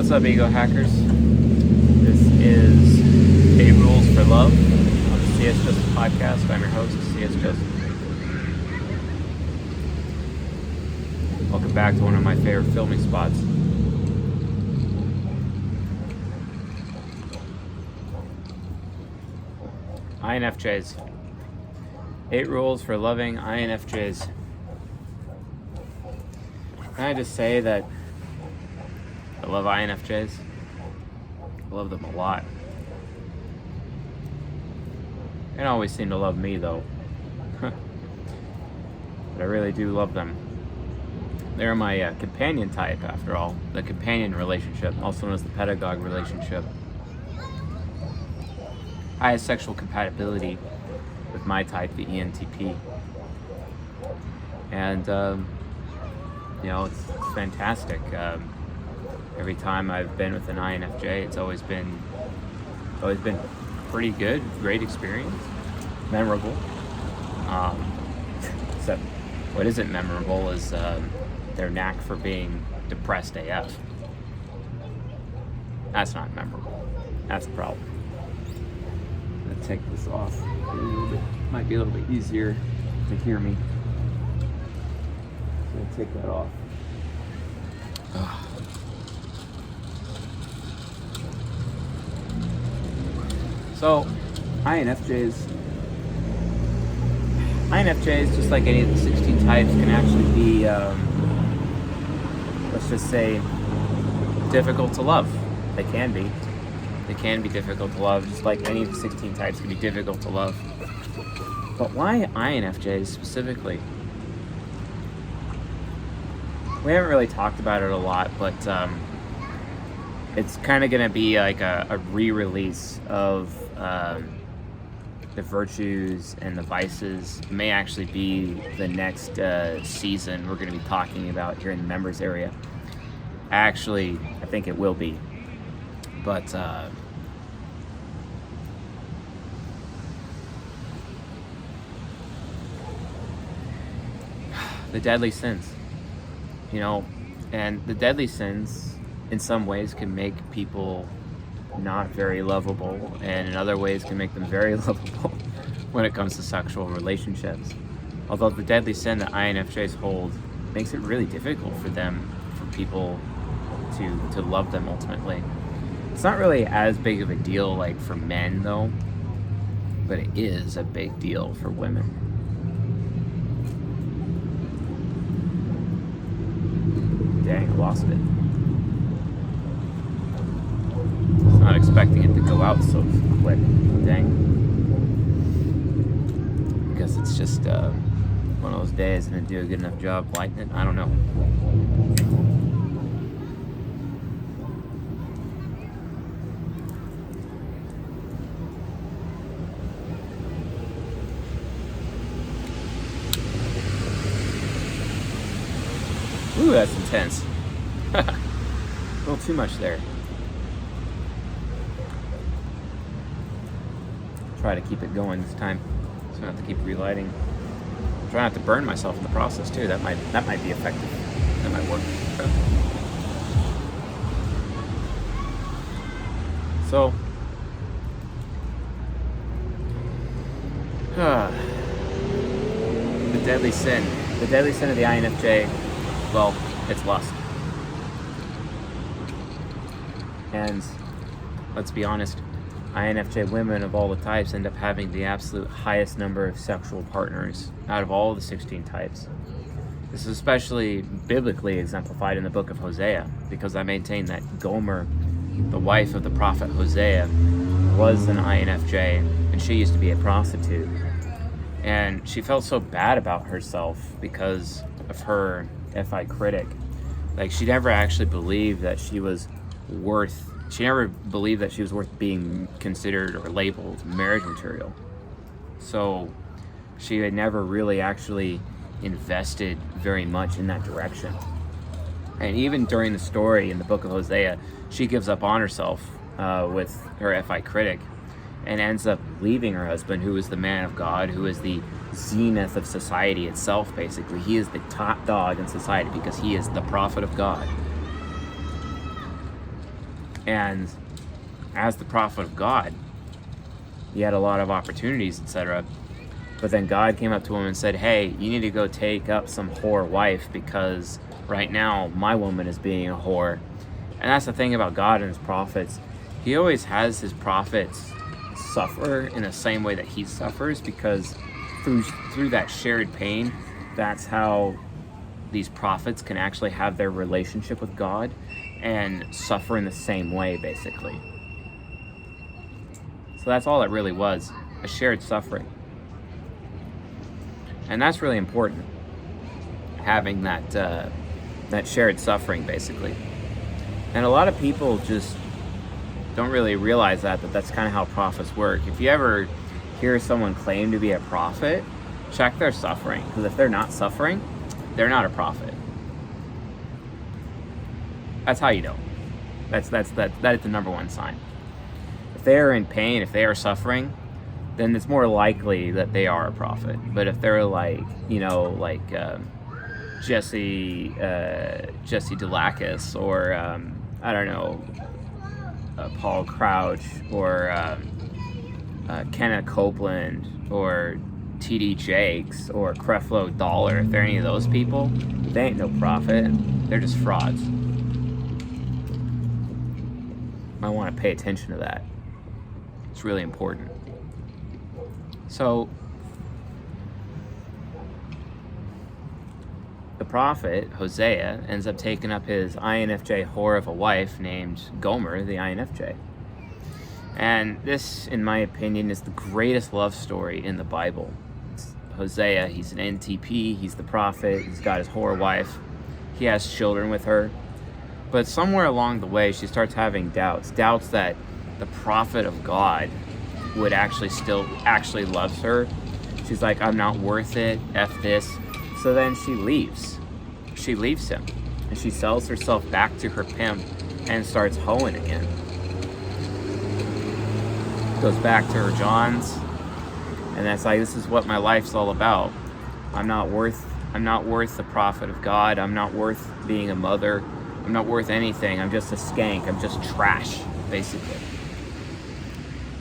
What's up, ego hackers? This is 8 Rules for Love on the CS Joseph podcast. I'm your host, CS Joseph. Welcome back to one of my favorite filming spots. INFJs. 8 Rules for Loving INFJs. Can I just say that I love INFJs? I love them a lot. They don't always seem to love me, though. But I really do love them. They're my companion type, after all. The companion relationship, also known as the pedagogue relationship. Highest sexual compatibility with my type, the ENTP. And, it's fantastic. Every time I've been with an INFJ, it's always been pretty good, great experience, memorable. Except what isn't memorable is their knack for being depressed AF. That's not memorable. That's the problem. I'm gonna take this off a little bit. Might be a little bit easier to hear me. I'm gonna take that off. So, INFJs, just like any of the 16 types, can actually be, let's just say, difficult to love. They can be. They can be difficult to love, just like any of the 16 types can be difficult to love. But why INFJs specifically? We haven't really talked about it a lot, but it's kind of going to be like a re-release of the virtues and the vices. It may actually be the next season we're going to be talking about here in the members area. Actually, I think it will be. But the deadly sins, and the deadly sins in some ways can make people not very lovable, and in other ways can make them very lovable when it comes to sexual relationships. Although the deadly sin that INFJs hold makes it really difficult for people to love them ultimately. It's not really as big of a deal like for men though, but it is a big deal for women. Dang, I lost it. Not expecting it to go out so quick. Dang. I guess it's just one of those days and didn't do a good enough job lighting it. I don't know. Ooh, that's intense. A little too much there. Try to keep it going this time, so I don't have to keep relighting. Try not to burn myself in the process too. That might be effective. That might work. So, the deadly sin of the INFJ. Well, it's lust. And let's be honest. INFJ women of all the types end up having the absolute highest number of sexual partners out of all the 16 types. This is especially biblically exemplified in the book of Hosea, because I maintain that Gomer, the wife of the prophet Hosea, was an INFJ, and she used to be a prostitute. And she felt so bad about herself because of her FI critic. Like, she never actually believed that she was worth being considered or labeled marriage material. So she had never really actually invested very much in that direction. And even during the story in the book of Hosea, she gives up on herself with her FI critic and ends up leaving her husband, who is the man of God, who is the zenith of society itself, basically. He is the top dog in society because he is the prophet of God. And as the prophet of God, he had a lot of opportunities, etc. But then God came up to him and said, hey, you need to go take up some whore wife, because right now my woman is being a whore. And that's the thing about God and his prophets. He always has his prophets suffer in the same way that he suffers, because through that shared pain, that's how these prophets can actually have their relationship with God and suffer in the same way, basically. So that's all it really was, a shared suffering. And that's really important, having that shared suffering, basically. And a lot of people just don't really realize that's kind of how prophets work. If you ever hear someone claim to be a prophet, check their suffering, because if they're not suffering, they're not a prophet. That's how you know. That is the number one sign. If they are in pain, if they are suffering, then it's more likely that they are a prophet. But if they're like Jesse Delacus, or I don't know, Paul Crouch, or Kenneth Copeland, or T.D. Jakes, or Creflo Dollar, if they're any of those people, they ain't no prophet. They're just frauds. I want to pay attention to that. It's really important. So, the prophet, Hosea, ends up taking up his INFJ whore of a wife named Gomer, the INFJ. And this, in my opinion, is the greatest love story in the Bible. It's Hosea, he's an NTP, he's the prophet, he's got his whore wife, he has children with her. But somewhere along the way, she starts having doubts that the prophet of God would actually loves her. She's like, I'm not worth it, F this. So then she leaves. She leaves him, and she sells herself back to her pimp and starts hoeing again. Goes back to her Johns, and that's like, this is what my life's all about. I'm not worth the prophet of God. I'm not worth being a mother. I'm not worth anything. I'm just a skank. I'm just trash, basically.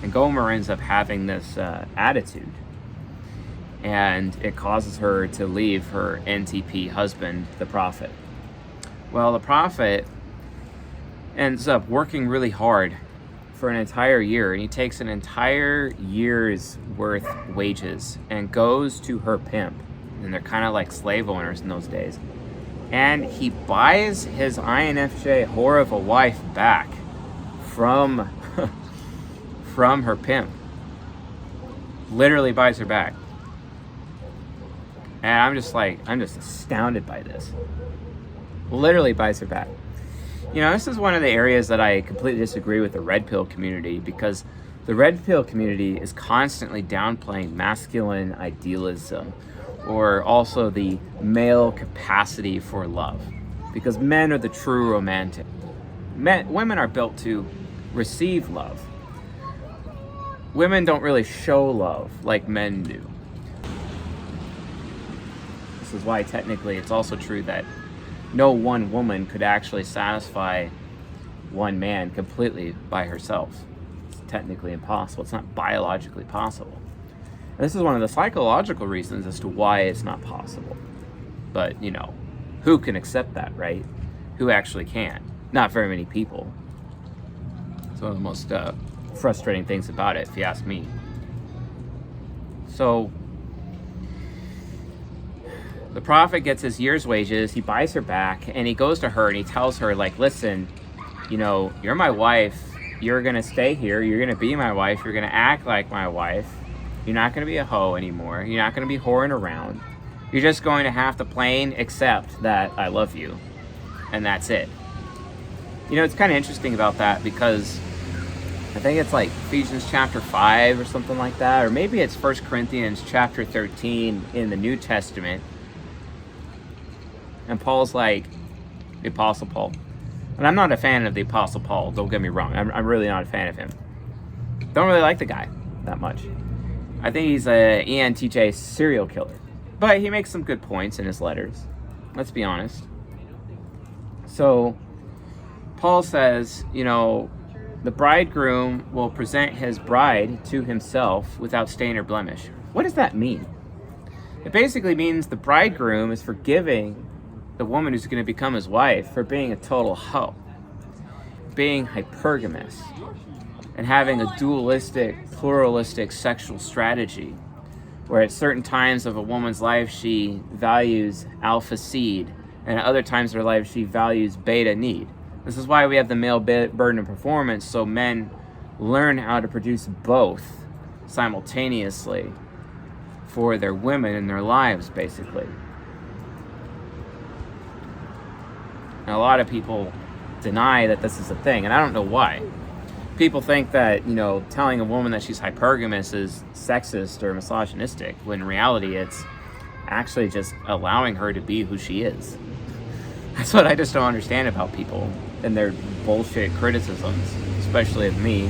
And Gomer ends up having this attitude, and it causes her to leave her NTP husband, the prophet. Well, the prophet ends up working really hard for an entire year, and he takes an entire year's worth wages and goes to her pimp, and they're kind of like slave owners in those days, and he buys his INFJ whore of a wife back from her pimp. Literally buys her back. And I'm just astounded by this. Literally buys her back. You know, this is one of the areas that I completely disagree with the red pill community, because the red pill community is constantly downplaying masculine idealism, or also the male capacity for love, because men are the true romantic. Women are built to receive love. Women don't really show love like men do. This is why technically it's also true that no one woman could actually satisfy one man completely by herself. It's technically impossible. It's not biologically possible. And this is one of the psychological reasons as to why it's not possible. But, you know, who can accept that, right? Who actually can? Not very many people. It's one of the most frustrating things about it, if you ask me. So, the prophet gets his year's wages, he buys her back, and he goes to her and he tells her, like, listen, you know, you're my wife, you're gonna stay here, you're gonna be my wife, you're gonna act like my wife, you're not gonna be a hoe anymore, you're not gonna be whoring around, you're just going to have to plain accept that I love you, and that's it. You know, it's kind of interesting about that, because I think it's like Ephesians chapter 5 or something like that, or maybe it's 1 Corinthians chapter 13 in the New Testament. And Paul's like, the Apostle Paul. And I'm not a fan of the Apostle Paul, don't get me wrong. I'm really not a fan of him. Don't really like the guy that much. I think he's a ENTJ serial killer. But he makes some good points in his letters. Let's be honest. So, Paul says, the bridegroom will present his bride to himself without stain or blemish. What does that mean? It basically means the bridegroom is forgiving the woman who's going to become his wife for being a total hoe, being hypergamous, and having a dualistic, pluralistic sexual strategy, where at certain times of a woman's life she values alpha seed, and at other times of her life she values beta need. This is why we have the male burden of performance, so men learn how to produce both simultaneously for their women in their lives, basically. And a lot of people deny that this is a thing, and I don't know why. People think that, telling a woman that she's hypergamous is sexist or misogynistic, when in reality it's actually just allowing her to be who she is. That's what I just don't understand about people and their bullshit criticisms, especially of me.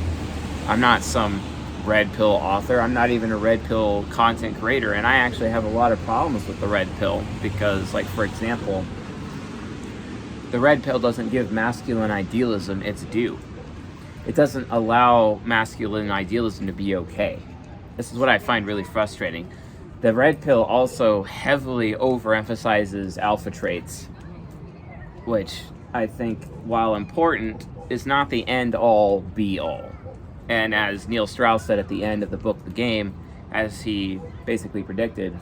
I'm not some red pill author. I'm not even a red pill content creator, and I actually have a lot of problems with the red pill because, like, for example, the red pill doesn't give masculine idealism its due. It doesn't allow masculine idealism to be okay. This is what I find really frustrating. The red pill also heavily overemphasizes alpha traits, which I think, while important, is not the end-all, be-all. And as Neil Strauss said at the end of the book The Game, as he basically predicted,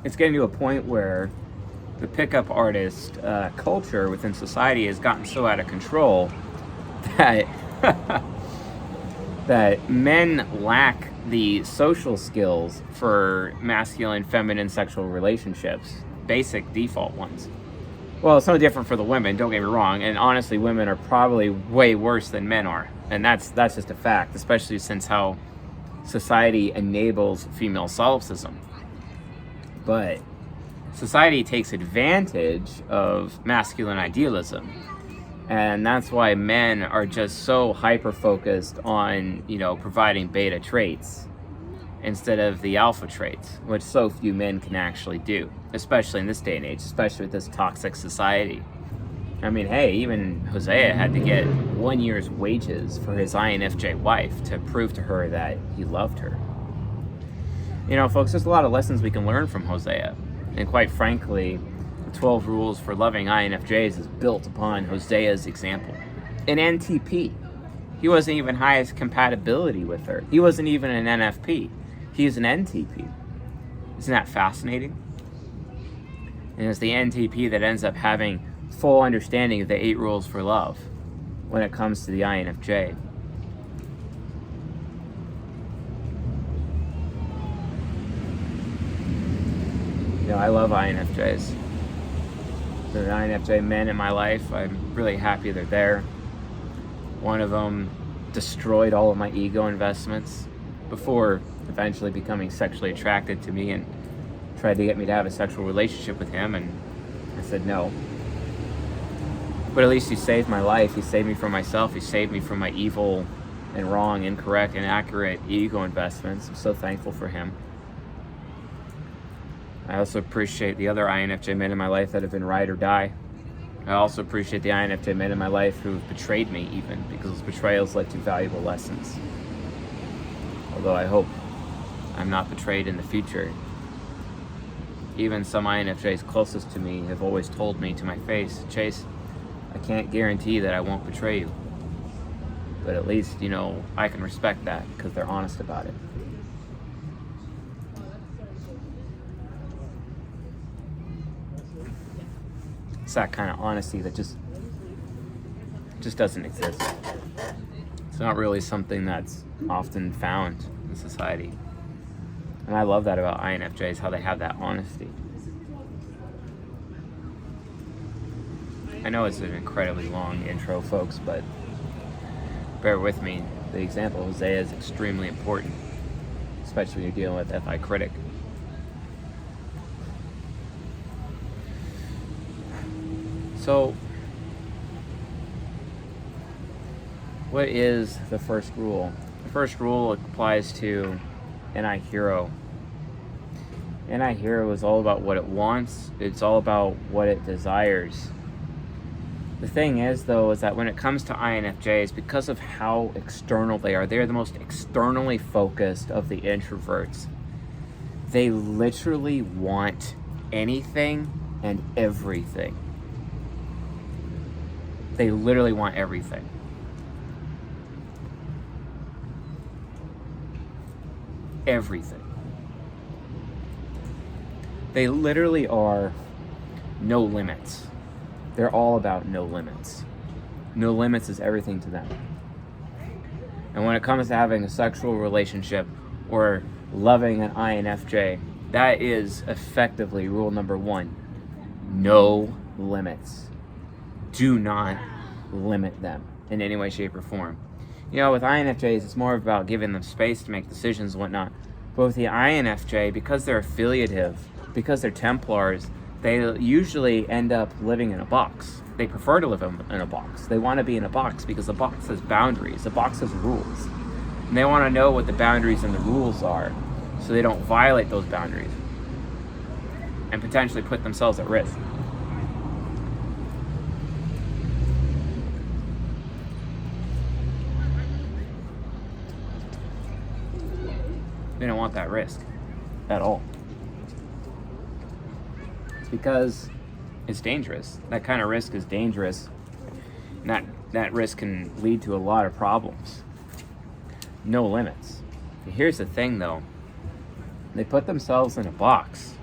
it's getting to a point where the pickup artist culture within society has gotten so out of control that that men lack the social skills for masculine, feminine sexual relationships, basic default ones. Well, it's no different for the women, don't get me wrong, and honestly, women are probably way worse than men are, and that's just a fact, especially since how society enables female solipsism. But society takes advantage of masculine idealism, and that's why men are just so hyper-focused on, providing beta traits instead of the alpha traits, which so few men can actually do, especially in this day and age, especially with this toxic society. I mean, hey, even Hosea had to get 1 year's wages for his INFJ wife to prove to her that he loved her. Folks, there's a lot of lessons we can learn from Hosea, and quite frankly, the 12 Rules for Loving INFJs is built upon Hosea's example. An NTP. He wasn't even highest compatibility with her. He wasn't even an NFP. He's an NTP. Isn't that fascinating? And it's the NTP that ends up having full understanding of the 8 rules for love when it comes to the INFJ. I love INFJs. The INFJ men in my life, I'm really happy they're there. One of them destroyed all of my ego investments before eventually becoming sexually attracted to me and tried to get me to have a sexual relationship with him, and I said no. But at least he saved my life. He saved me from myself. He saved me from my evil and wrong, incorrect, and accurate ego investments. I'm so thankful for him. I also appreciate the other INFJ men in my life that have been ride or die. I also appreciate the INFJ men in my life who have betrayed me, even, because those betrayals led to valuable lessons. Although I hope I'm not betrayed in the future. Even some INFJs closest to me have always told me to my face, Chase, I can't guarantee that I won't betray you. But at least, I can respect that because they're honest about it. It's that kind of honesty that just doesn't exist. It's not really something that's often found in society. And I love that about INFJs, how they have that honesty. I know it's an incredibly long intro, folks, but bear with me. The example of Hosea is extremely important, especially when you're dealing with FI critic. So, what is the first rule? The first rule applies to NI Hero. And I hear it was all about what it wants. It's all about what it desires. The thing is, though, is that when it comes to INFJs, because of how external they are, they're the most externally focused of the introverts. They literally want anything and everything. They literally want everything. Everything. They literally are no limits. They're all about no limits. No limits is everything to them. And when it comes to having a sexual relationship or loving an INFJ, that is effectively rule number 1. No limits. Do not limit them in any way, shape, or form. You know, with INFJs, it's more about giving them space to make decisions and whatnot. But with the INFJ, because they're affiliative, because they're Templars, they usually end up living in a box. They prefer to live in a box. They want to be in a box because the box has boundaries. The box has rules. And they want to know what the boundaries and the rules are so they don't violate those boundaries and potentially put themselves at risk. They don't want that risk at all. It's because it's dangerous. That kind of risk is dangerous. And that risk can lead to a lot of problems. No limits. But here's the thing, though. They put themselves in a box.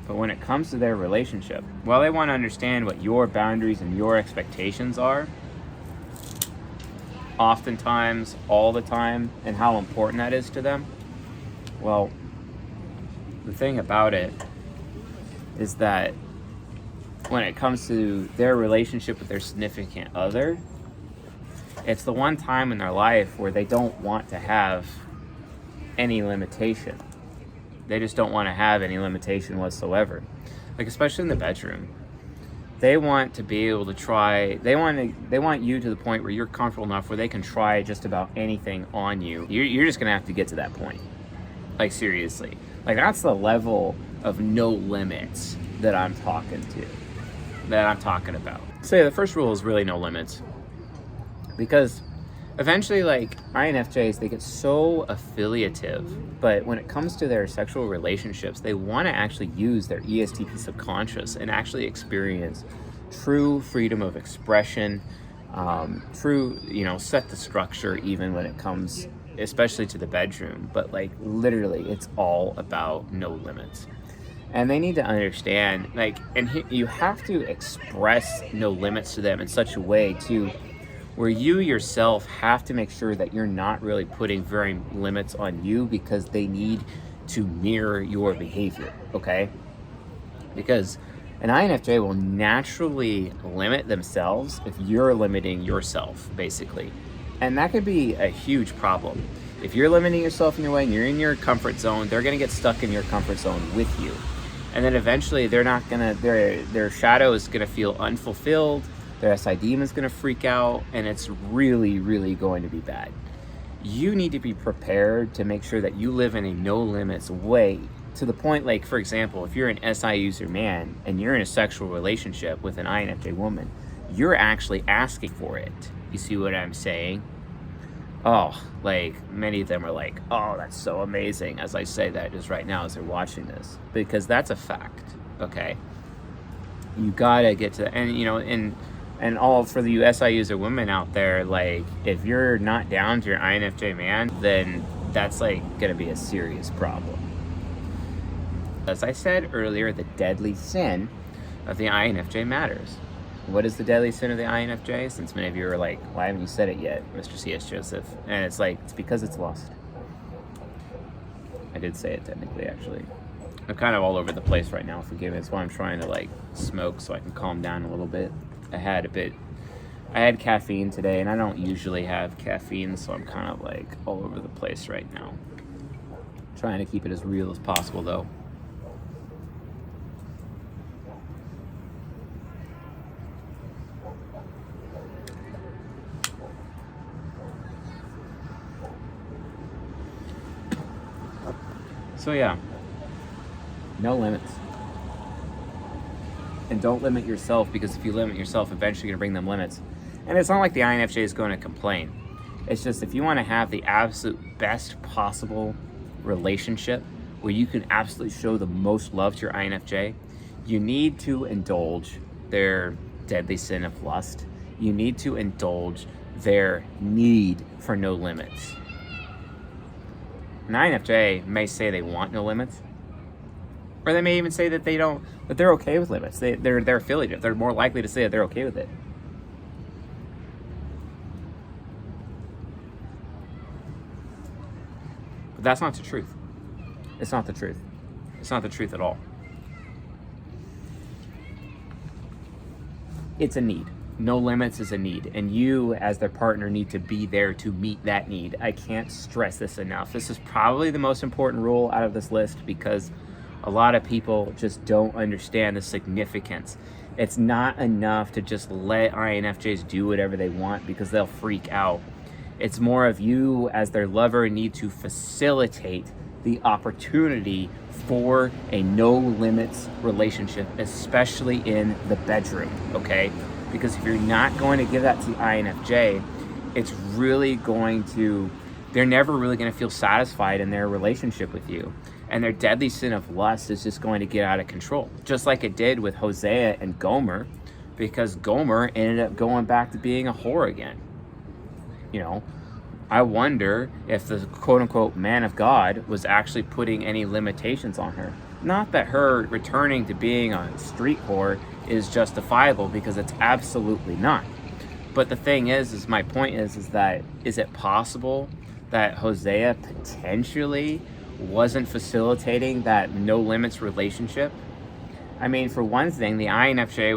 But when it comes to their relationship, while they want to understand what your boundaries and your expectations are, oftentimes, all the time, and how important that is to them, well, the thing about it is that when it comes to their relationship with their significant other, it's the one time in their life where they don't want to have any limitation. They just don't want to have any limitation whatsoever. Like, especially in the bedroom. They want to be able to try, they want you to the point where you're comfortable enough where they can try just about anything on you. You're just going to have to get to that point. Like, seriously. Like, that's the level of no limits that I'm talking about. So yeah, the first rule is really no limits. Because eventually, like, INFJs, they get so affiliative, but when it comes to their sexual relationships, they want to actually use their ESTP subconscious and actually experience true freedom of expression, true, set the structure even when it comes, especially to the bedroom. But, like, literally, it's all about no limits. And they need to understand, like, and you have to express no limits to them in such a way, too, where you yourself have to make sure that you're not really putting very limits on you because they need to mirror your behavior, okay? Because an INFJ will naturally limit themselves if you're limiting yourself, basically. And that could be a huge problem. If you're limiting yourself in your way and you're in your comfort zone, they're going to get stuck in your comfort zone with you. And then eventually they're not going to, their shadow is going to feel unfulfilled. Their SI demon is going to freak out, and it's really, really going to be bad. You need to be prepared to make sure that you live in a no limits way, to the point, like, for example, if you're an SI user man and you're in a sexual relationship with an INFJ woman, you're actually asking for it. You see what I'm saying? Oh, like, many of them are like, oh, that's so amazing, as I say that just right now as they're watching this, because that's a fact, okay? You gotta get to, and all for the SI user women out there, like, if you're not down to your INFJ man, then that's, like, gonna be a serious problem. As I said earlier, the deadly sin of the INFJ matters. What is the deadly sin of the INFJ? Since many of you are like, why haven't you said it yet, Mr. C.S. Joseph? And it's like, it's because it's lust. I did say it technically, actually. I'm kind of all over the place right now, forgive me. That's why I'm trying to, like, smoke so I can calm down a little bit. I had caffeine today, and I don't usually have caffeine, so I'm kind of, like, all over the place right now. Trying to keep it as real as possible, though. So yeah, No limits. And don't limit yourself, because if you limit yourself, eventually you're going to bring them limits. And it's not like the INFJ is going to complain. It's just, if you want to have the absolute best possible relationship where you can absolutely show the most love to your INFJ, you need to indulge their deadly sin of lust. You need to indulge their need for no limits. An INFJ may say they want no limits, or they may even say that they're okay with limits. They're affiliative. They're more likely to say that they're okay with it. But that's not the truth. It's not the truth. It's not the truth at all. It's a need. No limits is a need. And you, as their partner, need to be there to meet that need. I can't stress this enough. This is probably the most important rule out of this list, because a lot of people just don't understand the significance. It's not enough to just let INFJs do whatever they want, because they'll freak out. It's more of you as their lover need to facilitate the opportunity for a no limits relationship, especially in the bedroom, okay? Because if you're not going to give that to INFJ, it's really going to, they're never really going to feel satisfied in their relationship with you. And their deadly sin of lust is just going to get out of control. Just like it did with Hosea and Gomer, because Gomer ended up going back to being a whore again. You know, I wonder if the quote-unquote man of God was actually putting any limitations on her. Not that her returning to being a street whore is justifiable, because it's absolutely not. But the thing is my point is that, is it possible that Hosea potentially wasn't facilitating that no limits relationship? I mean, for one thing, the INFJ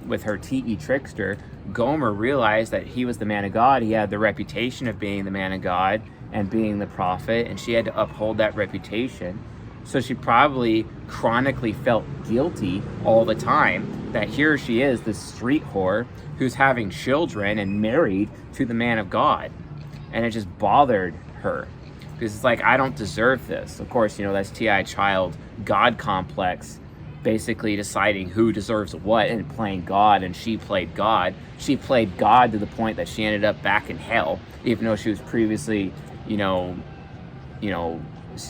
with her TE trickster, Gomer realized that he was the man of God. He had the reputation of being the man of God and being the prophet, and she had to uphold that reputation. So she probably chronically felt guilty all the time that here she is, this street whore who's having children and married to the man of God. And it just bothered her, because it's like, I don't deserve this. Of course, that's TI child God complex, basically deciding who deserves what and playing God, and she played God. She played God to the point that she ended up back in hell, even though she was previously, she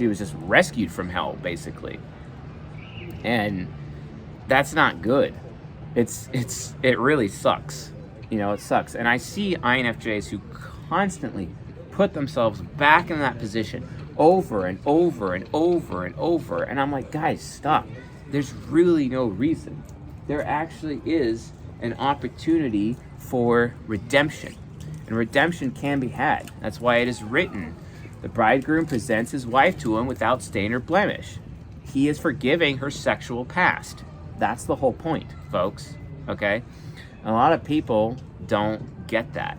was just rescued from hell, basically. And that's not good. It really sucks. It sucks. And I see INFJs who constantly put themselves back in that position over and over and over and over. And I'm like, guys, stop. There's really no reason. There actually is an opportunity for redemption. And redemption can be had. That's why it is written, the bridegroom presents his wife to him without stain or blemish. He is forgiving her sexual past. That's the whole point, folks. Okay? A lot of people don't get that.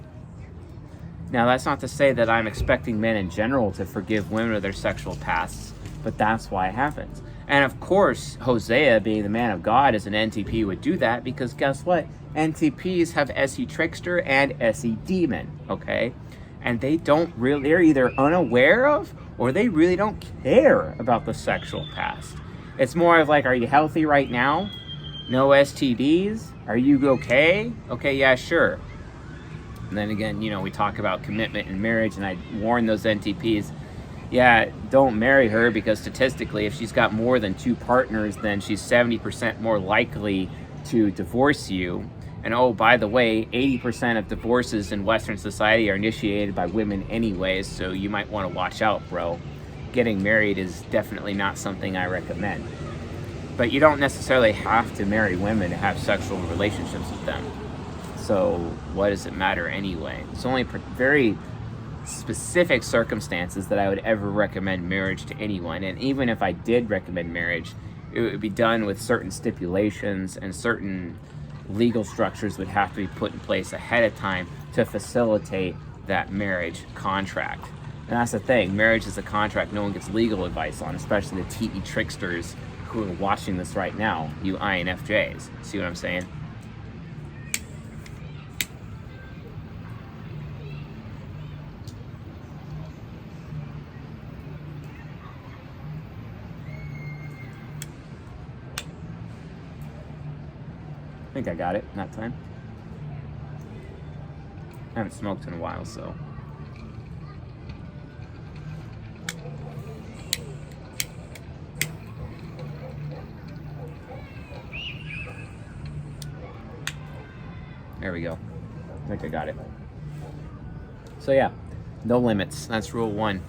Now, that's not to say that I'm expecting men in general to forgive women of their sexual pasts, but that's why it happens. And of course, Hosea, being the man of God as an NTP, would do that, because guess what? NTPs have SE Trickster and SE Demon, okay? And they're either unaware of, or they really don't care about the sexual past. It's more of like, are you healthy right now? No STDs? Are you okay? Okay, yeah, sure. And then again, we talk about commitment in marriage, and I warn those NTPs, yeah, don't marry her, because statistically, if she's got more than 2 partners, then she's 70% more likely to divorce you. And oh, by the way, 80% of divorces in Western society are initiated by women anyways, so you might want to watch out, bro. Getting married is definitely not something I recommend. But you don't necessarily have to marry women to have sexual relationships with them. So what does it matter anyway? It's only very specific circumstances that I would ever recommend marriage to anyone. And even if I did recommend marriage, it would be done with certain stipulations, and certain legal structures would have to be put in place ahead of time to facilitate that marriage contract. And that's the thing, marriage is a contract no one gets legal advice on, especially the TE tricksters who are watching this right now, you INFJs. See what I'm saying? I think I got it that time. I haven't smoked in a while, so. There we go. I think I got it. So yeah, no limits. That's rule 1.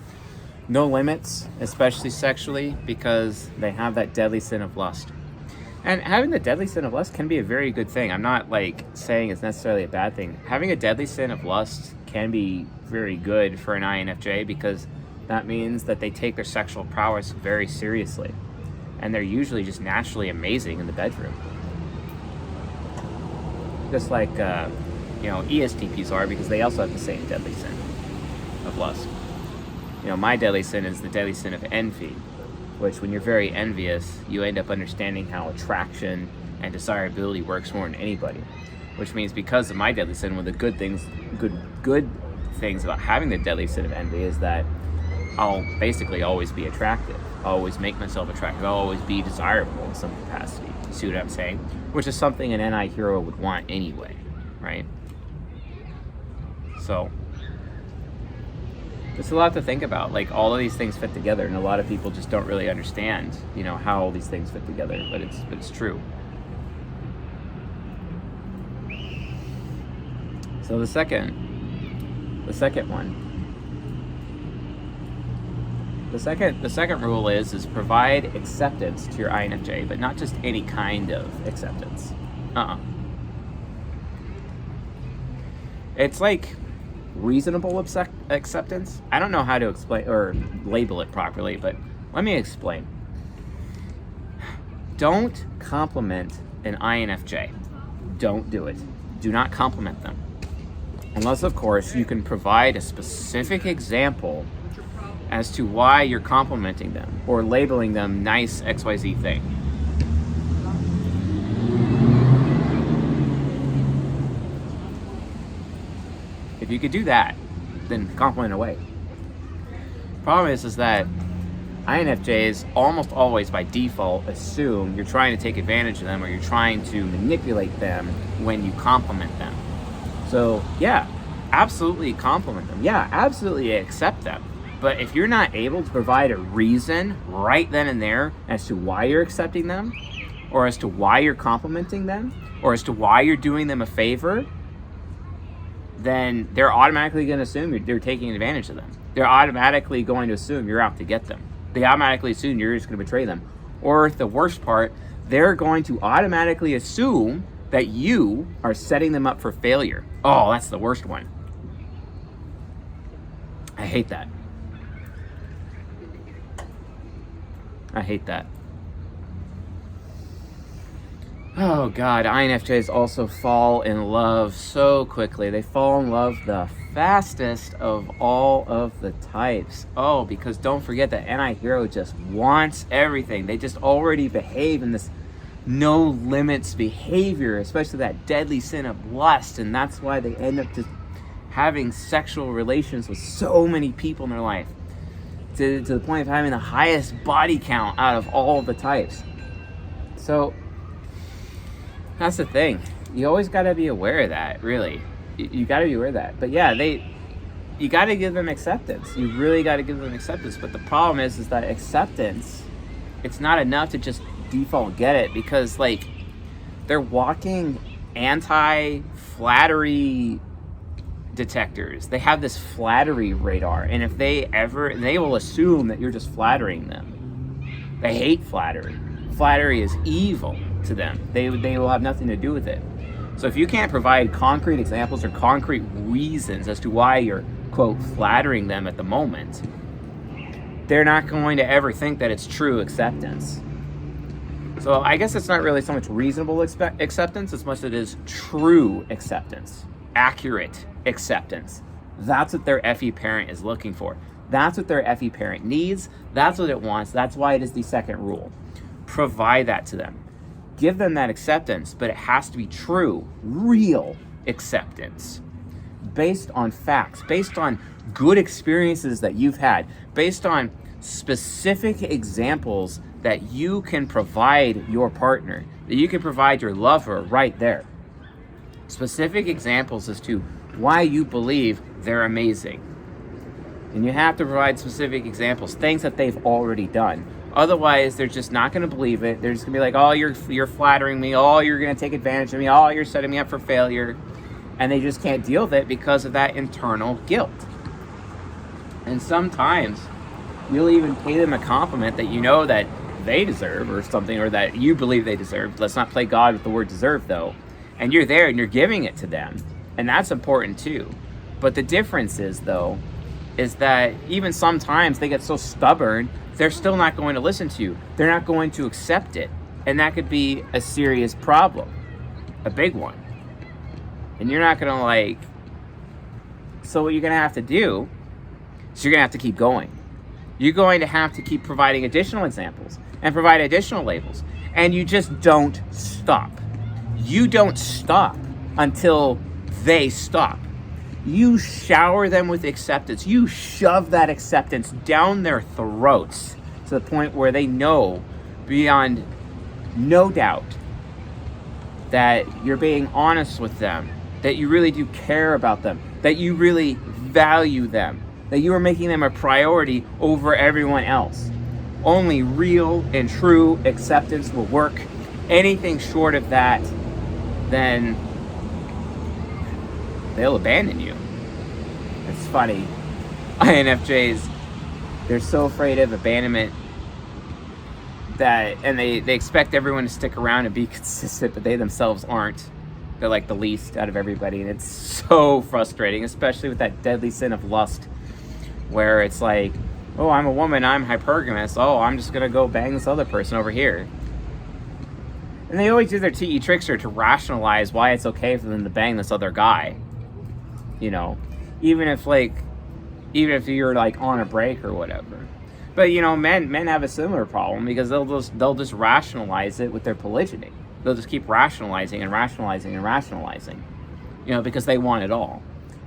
No limits, especially sexually, because they have that deadly sin of lust. And having the deadly sin of lust can be a very good thing. I'm not like saying it's necessarily a bad thing. Having a deadly sin of lust can be very good for an INFJ, because that means that they take their sexual prowess very seriously. And they're usually just naturally amazing in the bedroom. Just like, ESTPs are, because they also have the same deadly sin of lust. My deadly sin is the deadly sin of envy, which when you're very envious, you end up understanding how attraction and desirability works more than anybody. Which means because of my deadly sin, one of the good things about having the deadly sin of envy is that I'll basically always be attractive. I'll always make myself attractive. I'll always be desirable in some capacity. You see what I'm saying? Which is something an NI hero would want anyway, right? So, it's a lot to think about. Like, all of these things fit together, and a lot of people just don't really understand, how all these things fit together, but it's true. So the second rule is provide acceptance to your INFJ, but not just any kind of acceptance. It's like reasonable acceptance. I don't know how to explain or label it properly, but let me explain. Don't compliment an INFJ. Don't do it. Do not compliment them. Unless, of course, you can provide a specific example as to why you're complimenting them or labeling them nice XYZ thing. If you could do that, then compliment away. Problem is that INFJs almost always by default assume you're trying to take advantage of them or you're trying to manipulate them when you compliment them. So yeah, absolutely compliment them. Yeah, absolutely accept them. But if you're not able to provide a reason right then and there as to why you're accepting them, or as to why you're complimenting them, or as to why you're doing them a favor, then they're automatically going to assume they're taking advantage of them. They're automatically going to assume you're out to get them. They automatically assume you're just going to betray them. Or the worst part, they're going to automatically assume that you are setting them up for failure. Oh, that's the worst one. I hate that. I hate that. Oh God, INFJs also fall in love so quickly. They fall in love the fastest of all of the types. Oh, because don't forget that NI hero just wants everything. They just already behave in this no limits behavior, especially that deadly sin of lust, and that's why they end up just having sexual relations with so many people in their life, to the point of having the highest body count out of all of the types. So that's the thing. You always got to be aware of that, really. You got to be aware of that. But yeah, you got to give them acceptance. You really got to give them acceptance. But the problem is that acceptance, it's not enough to just default get it, because like they're walking anti-flattery detectors. They have this flattery radar, and if they will assume that you're just flattering them. They hate flattery. Flattery is evil to them. They will have nothing to do with it. So if you can't provide concrete examples or concrete reasons as to why you're, quote, flattering them at the moment, they're not going to ever think that it's true acceptance. So I guess it's not really so much reasonable acceptance as much as it is true acceptance, accurate acceptance. That's what their FE parent is looking for. That's what their FE parent needs. That's what it wants. That's why it is the second rule. Provide that to them. Give them that acceptance, but it has to be true, real acceptance, based on facts, based on good experiences that you've had, based on specific examples that you can provide your partner, that you can provide your lover right there. Specific examples as to why you believe they're amazing. And you have to provide specific examples, things that they've already done. Otherwise, they're just not going to believe it. They're just going to be like, oh, you're flattering me. Oh, you're going to take advantage of me. Oh, you're setting me up for failure. And they just can't deal with it because of that internal guilt. And sometimes you'll even pay them a compliment that you know that they deserve or something, or that you believe they deserve. Let's not play God with the word deserve, though. And you're there and you're giving it to them. And that's important, too. But the difference is, though, is that even sometimes they get so stubborn, they're still not going to listen to you. They're not going to accept it. And that could be a serious problem, a big one. And you're not going to so what you're going to have to do is you're going to have to keep going. You're going to have to keep providing additional examples and provide additional labels. And you just don't stop. You don't stop until they stop. You shower them with acceptance. You shove that acceptance down their throats to the point where they know beyond no doubt that you're being honest with them, that you really do care about them, that you really value them, that you are making them a priority over everyone else. Only real and true acceptance will work. Anything short of that, then they'll abandon you. It's funny. INFJs, they're so afraid of abandonment and they expect everyone to stick around and be consistent, but they themselves aren't. They're like the least out of everybody, and it's so frustrating, especially with that deadly sin of lust, where it's like, oh, I'm a woman, I'm hypergamous, oh, I'm just going to go bang this other person over here. And they always do their TE trickster to rationalize why it's okay for them to bang this other guy. You know, even if you're on a break or whatever. But men have a similar problem because they'll just rationalize it with their polygyny. They'll just keep rationalizing and rationalizing and rationalizing. Because they want it all.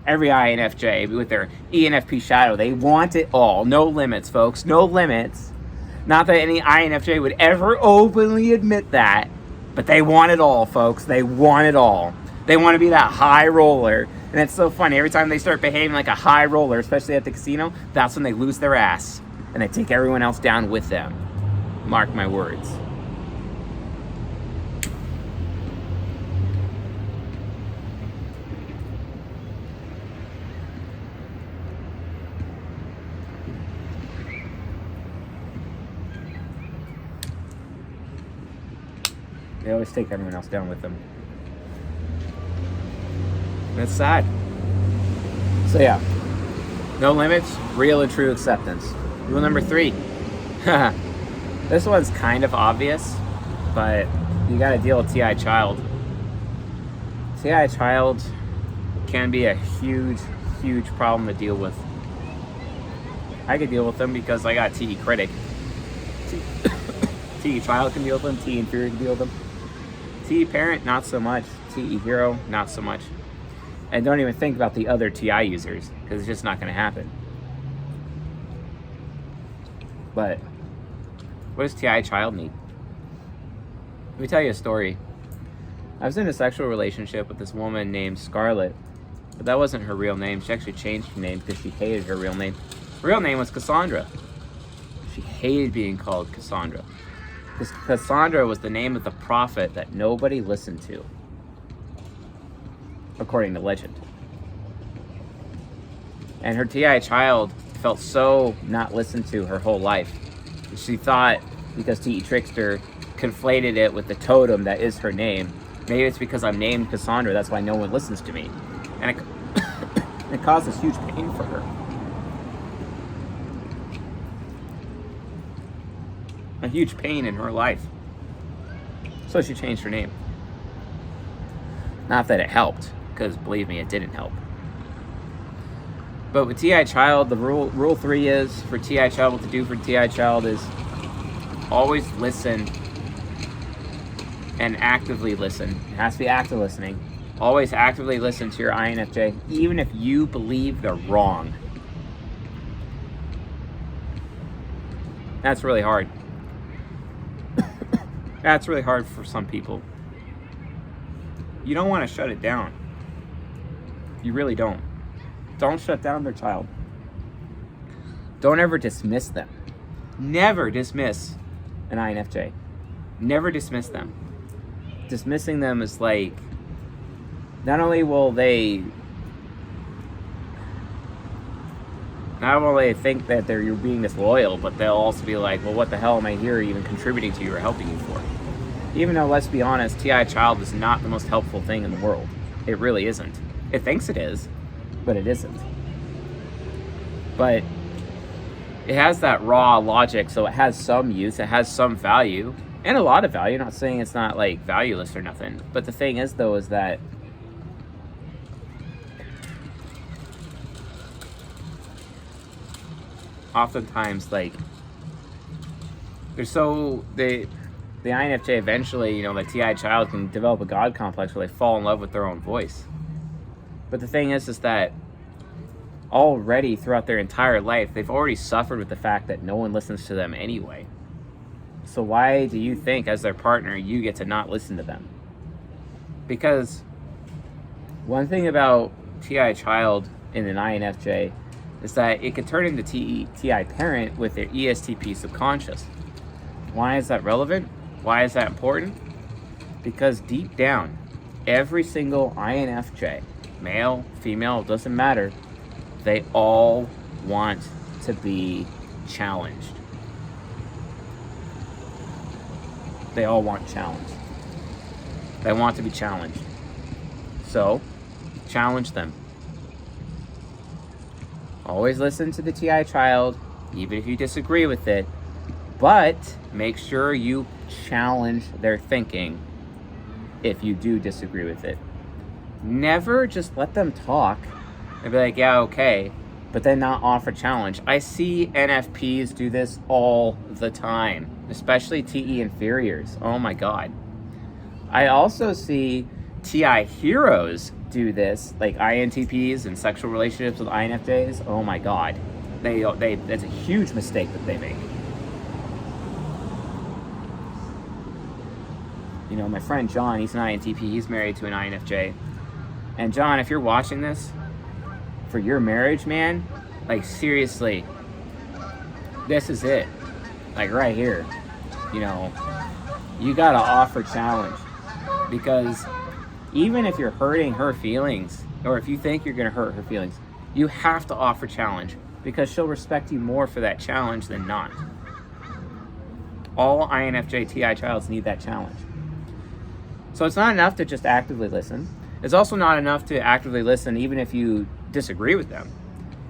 Every INFJ with their ENFP shadow, they want it all. No limits, folks. No limits. Not that any INFJ would ever openly admit that, but they want it all, folks. They want it all. They want to be that high roller. And it's so funny. Every time they start behaving like a high roller, especially at the casino, that's when they lose their ass. And they take everyone else down with them. Mark my words. They always take everyone else down with them. That's sad. So yeah, no limits, real and true acceptance. Rule number 3. This one's kind of obvious, but you got to deal with TI child. TI child can be a huge, huge problem to deal with. I could deal with them because I got TE critic. TE child can deal with them. TE inferior can deal with them. TE parent, not so much. TE hero, not so much. And don't even think about the other TI users, because it's just not going to happen. But what does TI child need? Let me tell you a story. I was in a sexual relationship with this woman named Scarlett, but that wasn't her real name. She actually changed her name because she hated her real name. Her real name was Cassandra. She hated being called Cassandra, because Cassandra was the name of the prophet that nobody listened to, according to legend. And her TI child felt so not listened to her whole life. She thought, because TE Trickster conflated it with the totem that is her name, maybe it's because I'm named Cassandra, that's why no one listens to me. And it caused this huge pain for her. A huge pain in her life. So she changed her name. Not that it helped, because believe me, it didn't help. But with TI child, the rule 3 is for TI child, what to do for TI child is always listen and actively listen. It has to be active listening. Always actively listen to your INFJ, even if you believe they're wrong. That's really hard. That's really hard for some people. You don't want to shut it down. You really don't. Don't shut down their child. Don't ever dismiss them. Never dismiss an INFJ. Never dismiss them. Dismissing them is like, not only will they think that you're being disloyal, but they'll also be like, well, what the hell am I here even contributing to you or helping you for? Even though, let's be honest, TI child is not the most helpful thing in the world. It really isn't. It thinks it is, but it isn't. But it has that raw logic, so it has some use, it has some value, and a lot of value. I'm not saying it's not like valueless or nothing, but the thing is, though, is that oftentimes, like, the INFJ eventually, the TI child can develop a God complex where they fall in love with their own voice. But the thing is that already throughout their entire life, they've already suffered with the fact that no one listens to them anyway. So why do you think, as their partner, you get to not listen to them? Because one thing about TI child in an INFJ is that it could turn into TI parent with their ESTP subconscious. Why is that relevant? Why is that important? Because deep down, every single INFJ, male, female, doesn't matter, they all want to be challenged. They all want challenge. They want to be challenged. So, challenge them. Always listen to the TI child, even if you disagree with it, but make sure you challenge their thinking if you do disagree with it. Never just let them talk and be like, yeah, okay, but then not offer challenge. I see NFPs do this all the time, especially TE inferiors. Oh my God. I also see TI heroes do this, like INTPs and sexual relationships with INFJs. Oh my God. That's a huge mistake that they make. My friend John, he's an INTP, he's married to an INFJ. And John, if you're watching this, for your marriage, man, like seriously, this is it. Like right here, you gotta offer challenge. Because even if you're hurting her feelings, or if you think you're gonna hurt her feelings, you have to offer challenge, because she'll respect you more for that challenge than not. All INFJ TI childs need that challenge. So it's not enough to just actively listen. It's also not enough to actively listen even if you disagree with them.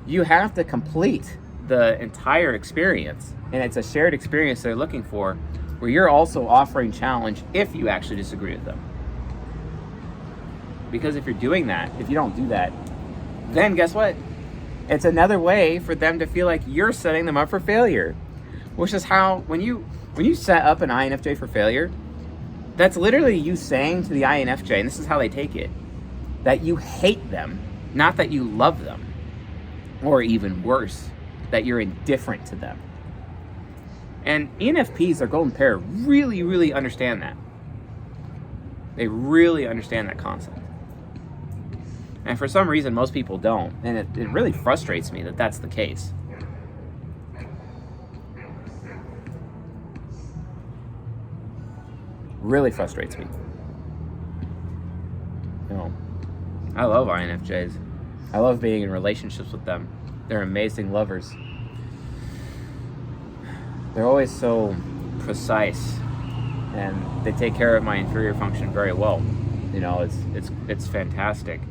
You have to complete the entire experience, and it's a shared experience they're looking for, where you're also offering challenge if you actually disagree with them. Because if you're doing that, if you don't do that, then guess what? It's another way for them to feel like you're setting them up for failure. Which is how, when you set up an INFJ for failure, that's literally you saying to the INFJ, and this is how they take it, that you hate them, not that you love them. Or even worse, that you're indifferent to them. And ENFPs, their golden pair, really, really understand that. They really understand that concept. And for some reason, most people don't. And it really frustrates me that that's the case. Really frustrates me. I love INFJs. I love being in relationships with them. They're amazing lovers. They're always so precise, and they take care of my inferior function very well. It's fantastic.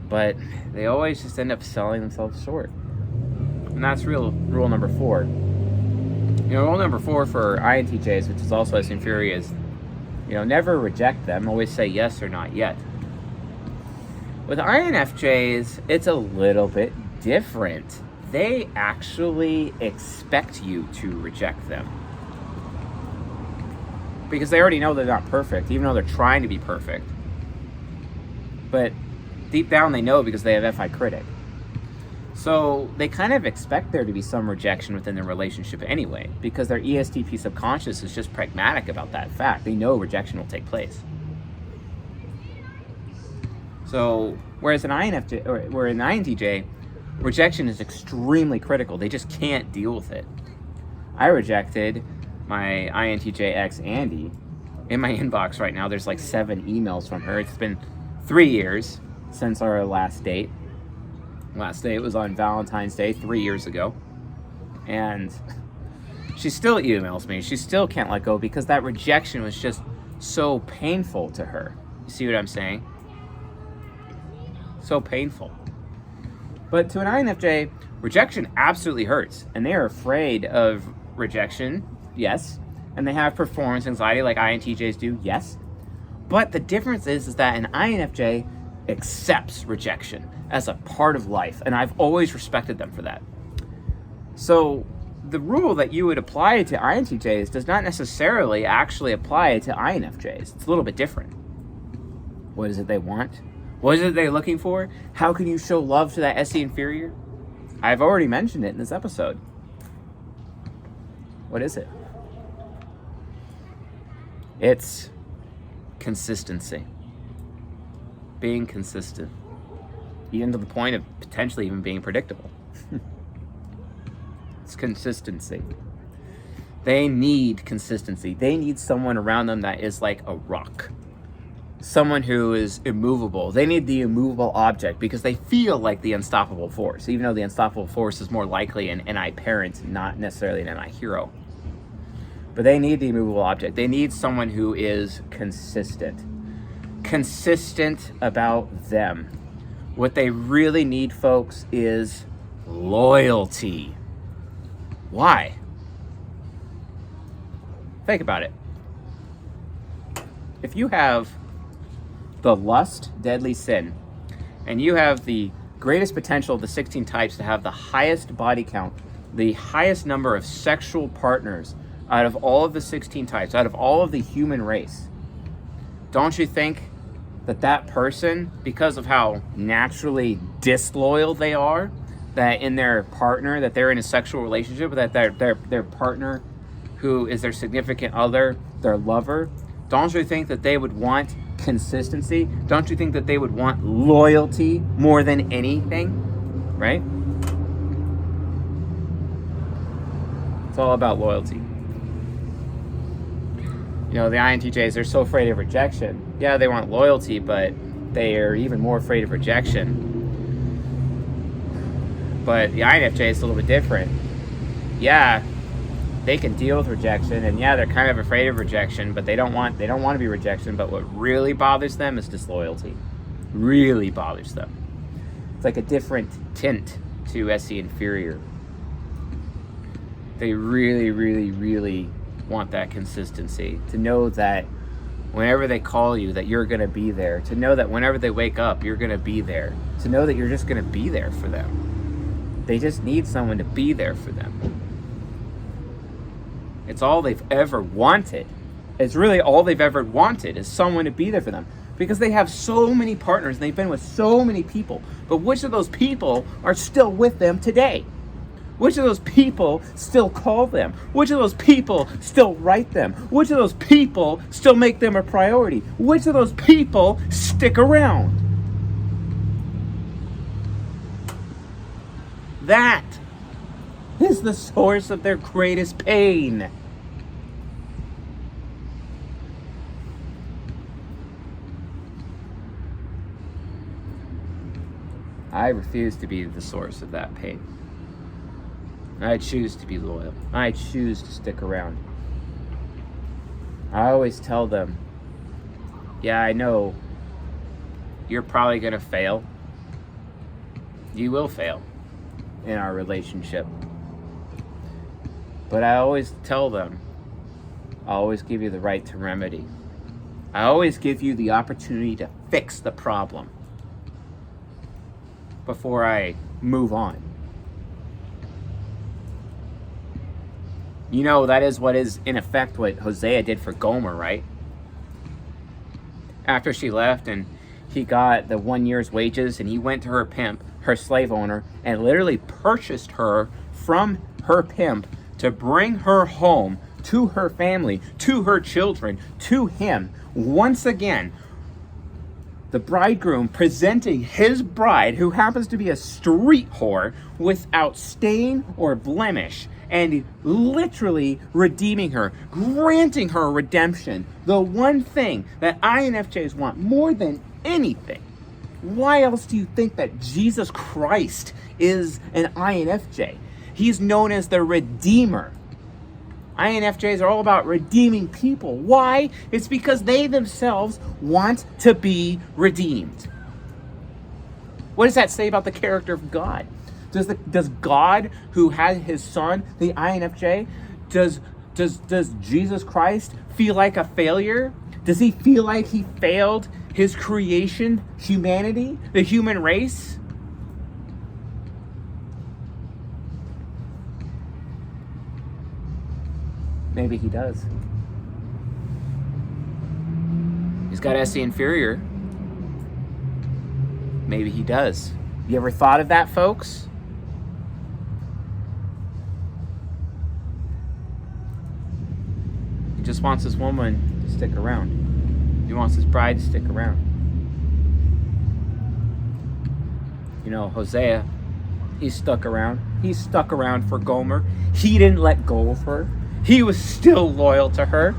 But they always just end up selling themselves short. And that's rule number 4. Rule number 4 for INTJs, which is also as inferior, is, never reject them. Always say yes or not yet. With INFJs, it's a little bit different. They actually expect you to reject them. Because they already know they're not perfect, even though they're trying to be perfect. But deep down they know, because they have FI critic. So they kind of expect there to be some rejection within their relationship anyway, because their ESTP subconscious is just pragmatic about that fact. They know rejection will take place. So whereas an INFJ or an INTJ, rejection is extremely critical. They just can't deal with it. I rejected my INTJ ex Andy. In my inbox right now, there's like 7 emails from her. It's been 3 years since our last date. Last date was on Valentine's Day 3 years ago. And she still emails me. She still can't let go because that rejection was just so painful to her. You see what I'm saying? So painful. But to an INFJ, rejection absolutely hurts. And they are afraid of rejection, yes. And they have performance anxiety like INTJs do, yes. But the difference is that an INFJ accepts rejection as a part of life. And I've always respected them for that. So the rule that you would apply to INTJs does not necessarily actually apply to INFJs. It's a little bit different. What is it they want? What is it they're looking for? How can you show love to that SE inferior? I've already mentioned it in this episode. What is it? It's consistency. Being consistent. Even to the point of potentially even being predictable. It's consistency. They need consistency. They need someone around them that is like a rock. Someone who is immovable. They need the immovable object because they feel like the unstoppable force, even though the unstoppable force is more likely an NI parent, not necessarily an NI hero. But they need the immovable object. They need someone who is consistent. Consistent about them. What they really need, folks, is loyalty. Why? Think about it. If you have the lust, deadly sin, and you have the greatest potential of the 16 types to have the highest body count, the highest number of sexual partners out of all of the 16 types, out of all of the human race, don't you think that that person, because of how naturally disloyal they are, that in their partner, that they're in a sexual relationship, that their partner who is their significant other, their lover, don't you think that they would want consistency? Don't you think that they would want loyalty more than anything? Right? It's all about loyalty. You know, the INTJs, they're so afraid of rejection. Yeah, they want loyalty, but they are even more afraid of rejection. But the INFJ is a little bit different. Yeah, they can deal with rejection, and yeah, they're kind of afraid of rejection, but they don't want to be rejection. But what really bothers them is disloyalty. Really bothers them. It's like a different tint to SE inferior. They really, really, really want that consistency. To know that whenever they call you, that you're going to be there. To know that whenever they wake up, you're going to be there. To know that you're just going to be there for them. They just need someone to be there for them. It's all they've ever wanted. It's really all they've ever wanted is someone to be there for them. Because they have so many partners and they've been with so many people. But which of those people are still with them today? Which of those people still call them? Which of those people still write them? Which of those people still make them a priority? Which of those people stick around? That is the source of their greatest pain. I refuse to be the source of that pain. I choose to be loyal. I choose to stick around. I always tell them, yeah, I know you're probably going to fail. You will fail in our relationship. But I always tell them, I always give you the right to remedy. I always give you the opportunity to fix the problem before I move on. You know, that is what is, in effect, what Hosea did for Gomer, right? After she left and he got the 1 year's wages and he went to her pimp her slave owner and literally purchased her from her pimp to bring her home to her family, to her children, to him. Once again, the bridegroom presenting his bride, who happens to be a street whore, without stain or blemish, and literally redeeming her, granting her redemption. The one thing that INFJs want more than anything. Why else do you think that Jesus Christ is an INFJ? He's known as the Redeemer. INFJs are all about redeeming people. Why? It's because they themselves want to be redeemed. What does that say about the character of God? Does God, who had his son, the INFJ, does Jesus Christ feel like a failure? Does he feel like he failed his creation, humanity, the human race? Maybe he does. He's got SE inferior. Maybe he does. You ever thought of that, folks? He just wants his woman to stick around. He wants his bride to stick around. You know, Hosea, he stuck around. He stuck around for Gomer. He didn't let go of her. He was still loyal to her.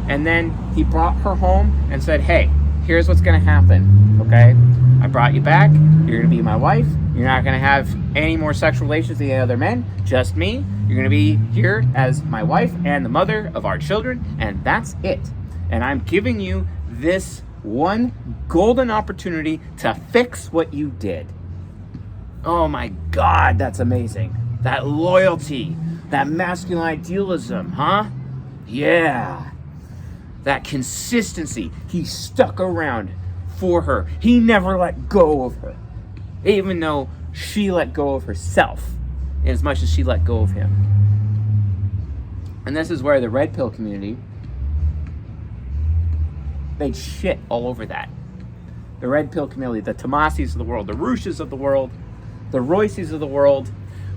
And then he brought her home and said, hey, here's what's going to happen, okay? I brought you back. You're going to be my wife. You're not going to have any more sexual relations with any other men, just me. You're going to be here as my wife and the mother of our children, and that's it. And I'm giving you this one golden opportunity to fix what you did. Oh my God, that's amazing. That loyalty, that masculine idealism, huh? Yeah. That consistency. He stuck around for her. He never let go of her. Even though she let go of herself as much as she let go of him. And this is where the red pill community, they'd shit all over that. The red pill community, the Tomasis of the world, the Rushes of the world, the Royces of the world,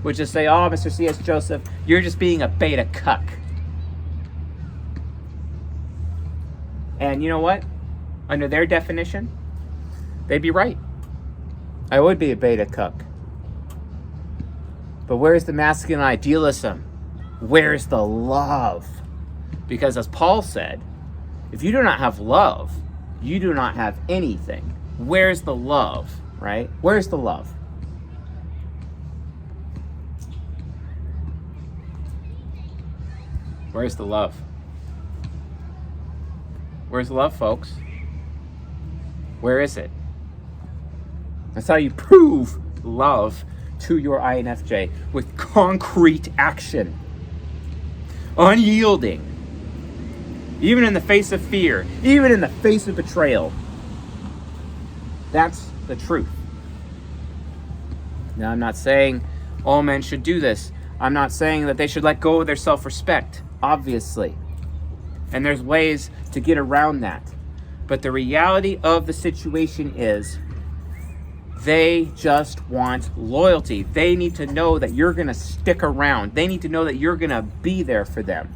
would just say, oh, Mr. C.S. Joseph, you're just being a beta cuck. And you know what? Under their definition, they'd be right. I would be a beta cuck. But where's the masculine idealism? Where's the love? Because as Paul said, if you do not have love, you do not have anything. Where's the love, right? Where's the love? Where's the love? Where's the love, folks? Where is it? That's how you prove love to your INFJ, with concrete action. Unyielding. Even in the face of fear. Even in the face of betrayal. That's the truth. Now, I'm not saying all men should do this. I'm not saying that they should let go of their self-respect, obviously. And there's ways to get around that. But the reality of the situation is they just want loyalty. They need to know that you're going to stick around. They need to know that you're going to be there for them.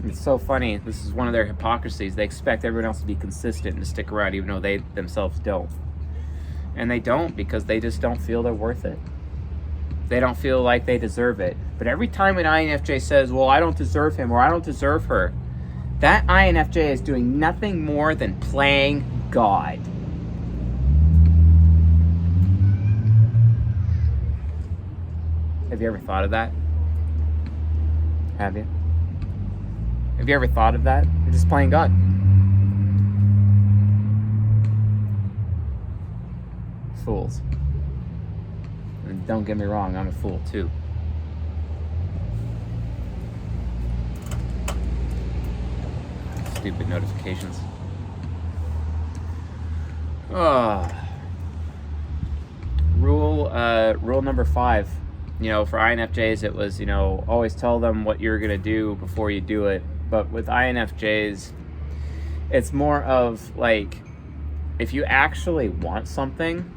It's so funny. This is one of their hypocrisies. They expect everyone else to be consistent and to stick around even though they themselves don't. And they don't because they just don't feel they're worth it. They don't feel like they deserve it. But every time an INFJ says, well, I don't deserve him or I don't deserve her, that INFJ is doing nothing more than playing God. Have you ever thought of that? Have you? Have you ever thought of that? You're just playing God. Fools. And don't get me wrong, I'm a fool too. Stupid notifications. Rule number 5. For INFJs, it was, always tell them what you're going to do before you do it. But with INFJs, it's more of like, if you actually want something,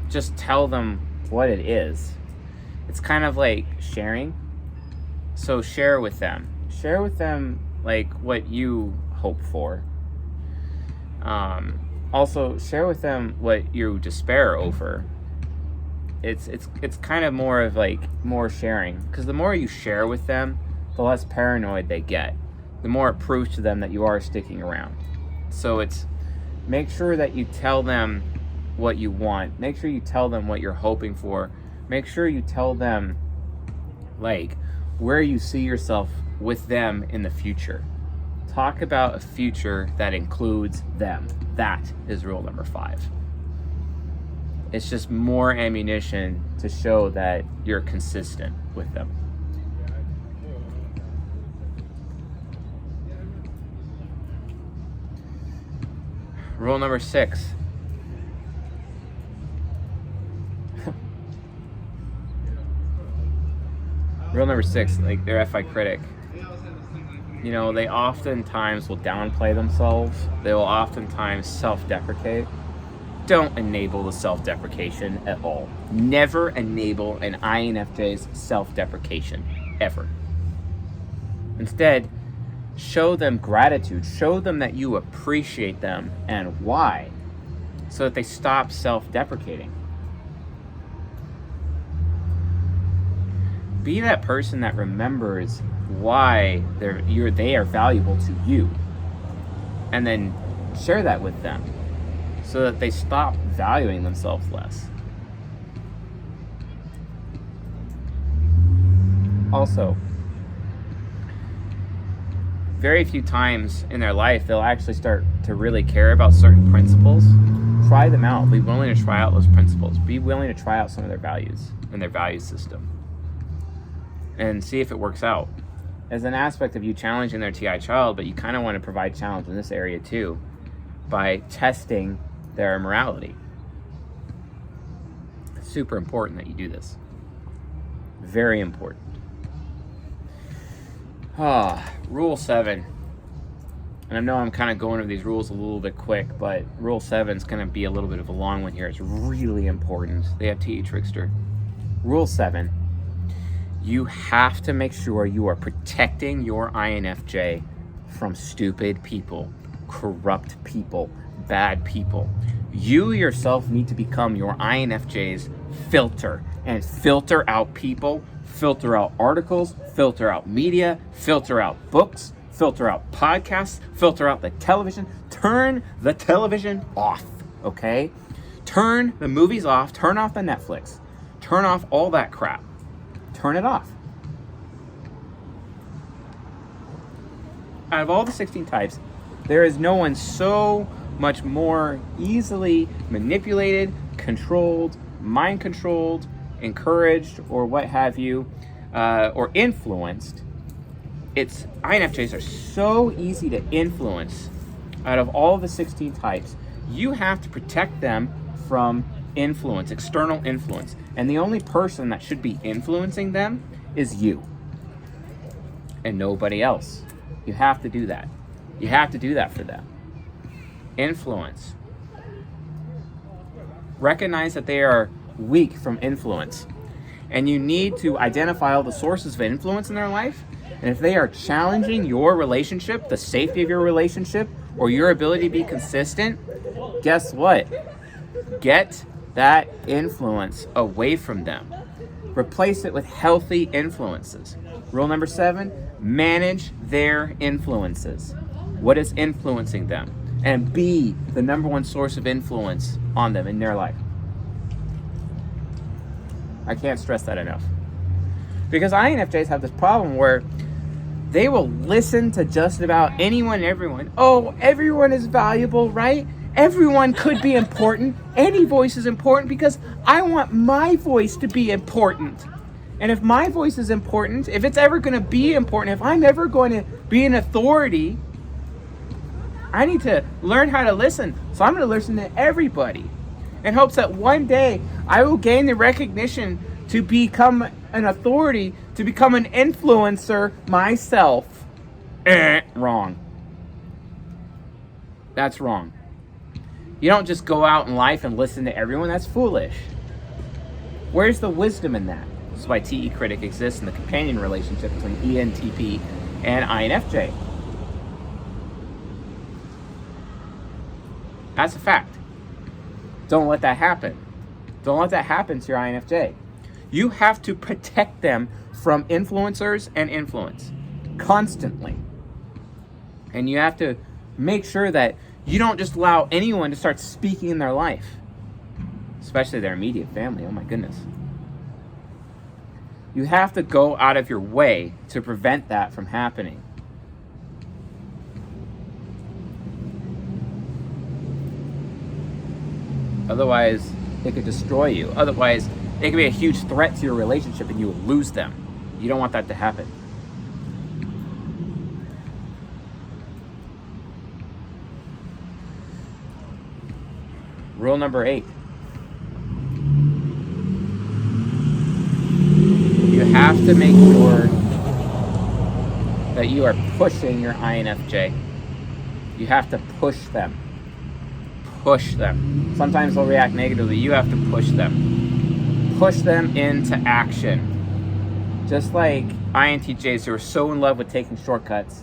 just tell them what it is. It's kind of like sharing. So share with them. Share with them like what you hope for. Also share with them what you despair over. It's kind of more of like more sharing, because the more you share with them, the less paranoid they get. The more it proves to them that you are sticking around. So it's make sure that you tell them what you want. Make sure you tell them what you're hoping for. Make sure you tell them like where you see yourself with them in the future. Talk about a future that includes them. That is rule number 5. It's just more ammunition to show that you're consistent with them. Rule number 6. Rule number 6, like their FI critic. They oftentimes will downplay themselves. They will oftentimes self-deprecate. Don't enable the self-deprecation at all. Never enable an INFJ's self-deprecation, ever. Instead, show them gratitude. Show them that you appreciate them and why, so that they stop self-deprecating. Be that person that remembers why they are valuable to you, and then share that with them so that they stop valuing themselves less. Also, very few times in their life they'll actually start to really care about certain principles. Try them out. Be willing to try out those principles. Be willing to try out some of their values and their value system and see if it works out. As an aspect of you challenging their TI child, but you kind of want to provide challenge in this area too by testing their morality. It's super important that you do this. Very important. Rule 7. And I know I'm kind of going over these rules a little bit quick, but rule 7 is going to be a little bit of a long one here. It's really important. They have TE Trickster. Rule 7. You have to make sure you are protecting your INFJ from stupid people, corrupt people, bad people. You yourself need to become your INFJ's filter and filter out people, filter out articles, filter out media, filter out books, filter out podcasts, filter out the television. Turn the television off, okay? Turn the movies off, turn off the Netflix, turn off all that crap. Turn it off. Out of all the 16 types, there is no one so much more easily manipulated, controlled, mind controlled, encouraged, or what have you, or influenced. INFJs are so easy to influence. Out of all the 16 types, you have to protect them from influence, external influence. And the only person that should be influencing them is you and nobody else. You have to do that. You have to do that for them. Influence. Recognize that they are weak from influence. And you need to identify all the sources of influence in their life. And if they are challenging your relationship, the safety of your relationship, or your ability to be consistent, guess what? Get that influence away from them. Replace it with healthy influences. Rule number 7, manage their influences. What is influencing them? And be the number one source of influence on them in their life. I can't stress that enough. Because INFJs have this problem where they will listen to just about anyone and everyone. Oh, everyone is valuable, right? Everyone could be important. Any voice is important because I want my voice to be important. And if my voice is important, if it's ever going to be important, if I'm ever going to be an authority, I need to learn how to listen. So I'm going to listen to everybody in hopes that one day I will gain the recognition to become an authority to become an influencer myself. Wrong. That's wrong. You don't just go out in life and listen to everyone. That's foolish. Where's the wisdom in that? This is why TE Critic exists in the companion relationship between ENTP and INFJ. That's a fact. Don't let that happen. Don't let that happen to your INFJ. You have to protect them from influencers and influence constantly. And you have to make sure that you don't just allow anyone to start speaking in their life, especially their immediate family. Oh my goodness. You have to go out of your way to prevent that from happening. Otherwise, it could destroy you. Otherwise, it could be a huge threat to your relationship and you will lose them. You don't want that to happen. Rule number 8. You have to make sure that you are pushing your INFJ. You have to push them. Push them. Sometimes they'll react negatively. You have to push them. Push them into action. Just like INTJs who are so in love with taking shortcuts.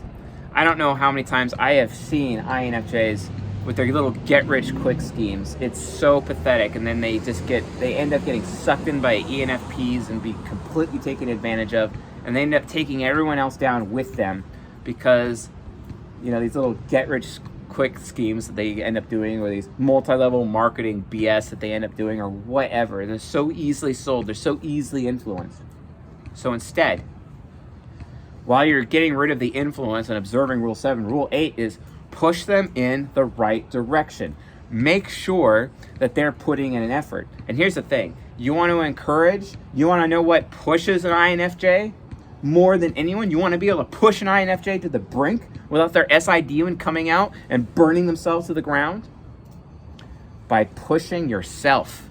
I don't know how many times I have seen INFJs with their little get-rich-quick schemes. It's so pathetic, and then they end up getting sucked in by ENFPs and be completely taken advantage of, and they end up taking everyone else down with them because, these little get-rich-quick schemes that they end up doing, or these multi-level marketing BS that they end up doing, or whatever. They're so easily sold. They're so easily influenced. So instead, while you're getting rid of the influence and observing Rule 7, Rule 8 is push them in the right direction. Make sure that they're putting in an effort. And here's the thing. You want to encourage, you want to know what pushes an INFJ more than anyone? You want to be able to push an INFJ to the brink without their SI demon coming out and burning themselves to the ground? By pushing yourself.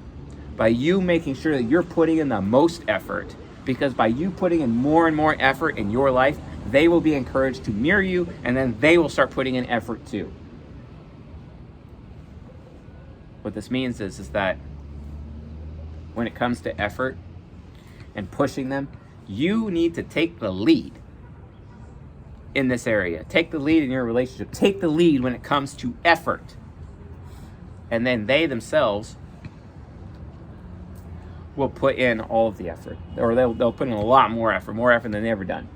By you making sure that you're putting in the most effort. Because by you putting in more and more effort in your life, they will be encouraged to mirror you, and then they will start putting in effort too. What this means is that when it comes to effort and pushing them, you need to take the lead in this area. Take the lead in your relationship. Take the lead when it comes to effort. And then they themselves will put in all of the effort, or they'll put in a lot more effort than they've ever done.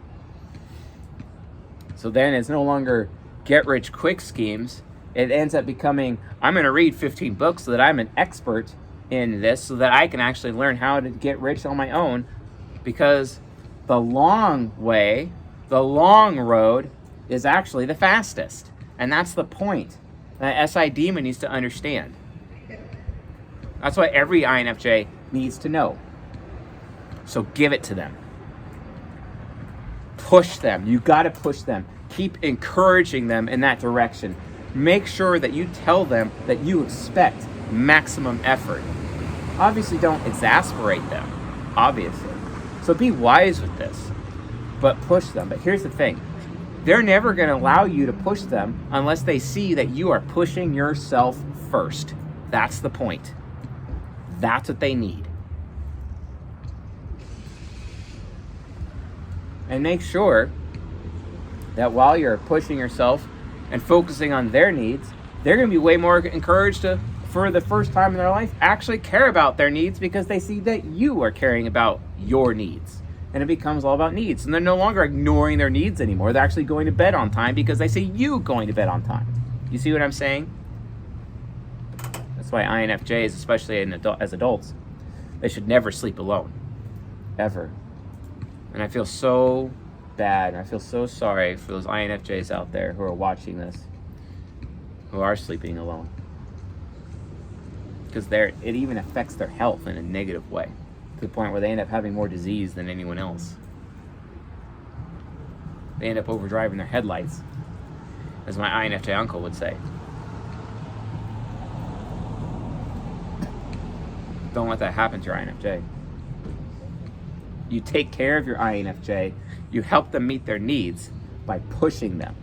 So then it's no longer get-rich-quick schemes. It ends up becoming, I'm going to read 15 books so that I'm an expert in this, so that I can actually learn how to get rich on my own, because the long way, the long road is actually the fastest. And that's the point that SI Demon needs to understand. That's what every INFJ needs to know. So give it to them. Push them. You got to push them. Keep encouraging them in that direction. Make sure that you tell them that you expect maximum effort. Obviously, don't exasperate them. Obviously. So be wise with this. But push them. But here's the thing. They're never going to allow you to push them unless they see that you are pushing yourself first. That's the point. That's what they need. And make sure that while you're pushing yourself and focusing on their needs, they're going to be way more encouraged to, for the first time in their life, actually care about their needs, because they see that you are caring about your needs. And it becomes all about needs. And they're no longer ignoring their needs anymore. They're actually going to bed on time because they see you going to bed on time. You see what I'm saying? That's why INFJs, especially as adults, they should never sleep alone. Ever. And I feel so bad, and I feel so sorry for those INFJs out there who are watching this, who are sleeping alone. Because it even affects their health in a negative way, to the point where they end up having more disease than anyone else. They end up overdriving their headlights, as my INFJ uncle would say. Don't let that happen to your INFJ. You take care of your INFJ. You help them meet their needs by pushing them.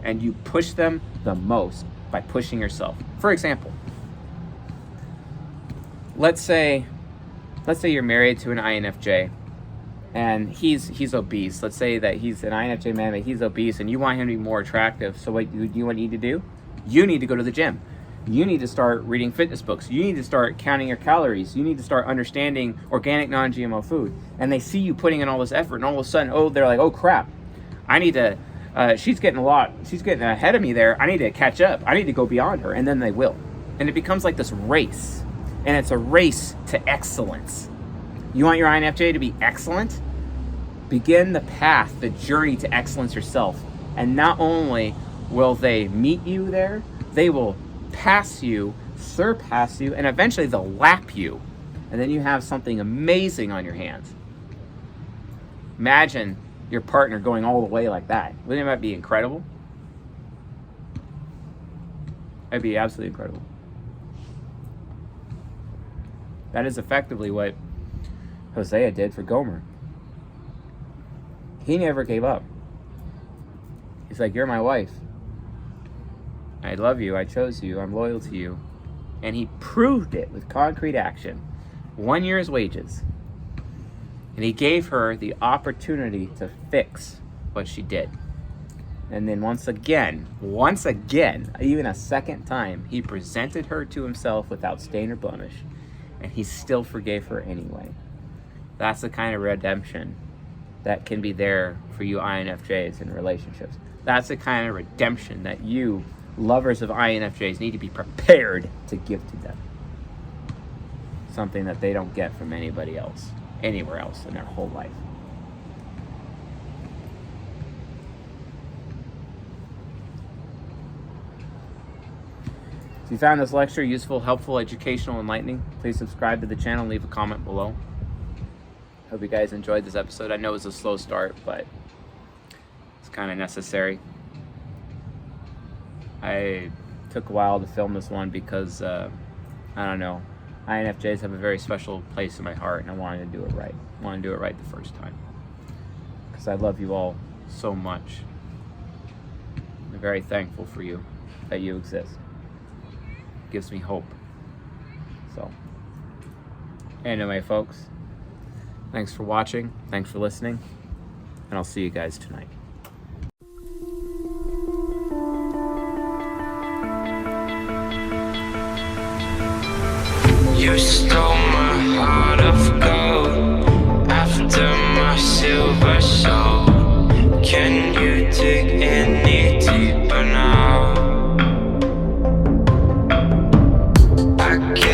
And you push them the most by pushing yourself. For example, let's say you're married to an INFJ and he's obese. Let's say that he's an INFJ man, but he's obese, and you want him to be more attractive. So what you need to do? You need to go to the gym. You need to start reading fitness books. You need to start counting your calories. You need to start understanding organic, non-GMO food. And they see you putting in all this effort, and all of a sudden, they're like, oh crap, I need to, she's getting ahead of me there. I need to catch up. I need to go beyond her. And then they will. And it becomes like this race. And it's a race to excellence. You want your INFJ to be excellent? Begin the path, the journey to excellence yourself. And not only will they meet you there, they will pass you, surpass you, and eventually they'll lap you. And then you have something amazing on your hands. Imagine your partner going all the way like that. Wouldn't that be incredible? That'd be absolutely incredible. That is effectively what Hosea did for Gomer. He never gave up. He's like, you're my wife. I love you. I chose you. I'm loyal to you. And he proved it with concrete action. 1 year's wages. And he gave her the opportunity to fix what she did. And then once again, even a second time, he presented her to himself without stain or blemish. And he still forgave her anyway. That's the kind of redemption that can be there for you INFJs in relationships. That's the kind of redemption that you, lovers of INFJs, need to be prepared to give to them. Something that they don't get from anybody else, anywhere else in their whole life. If you found this lecture useful, helpful, educational, enlightening, please subscribe to the channel and leave a comment below. Hope you guys enjoyed this episode. I know it was a slow start, but it's kind of necessary. I took a while to film this one because, I don't know, INFJs have a very special place in my heart, and I wanted to do it right. I wanted to do it right the first time. Because I love you all so much. I'm very thankful for you, that you exist. It gives me hope. So, anyway, folks, thanks for watching, thanks for listening, and I'll see you guys tonight. You stole my heart of gold after my silver soul. Can you dig any deeper now? I can't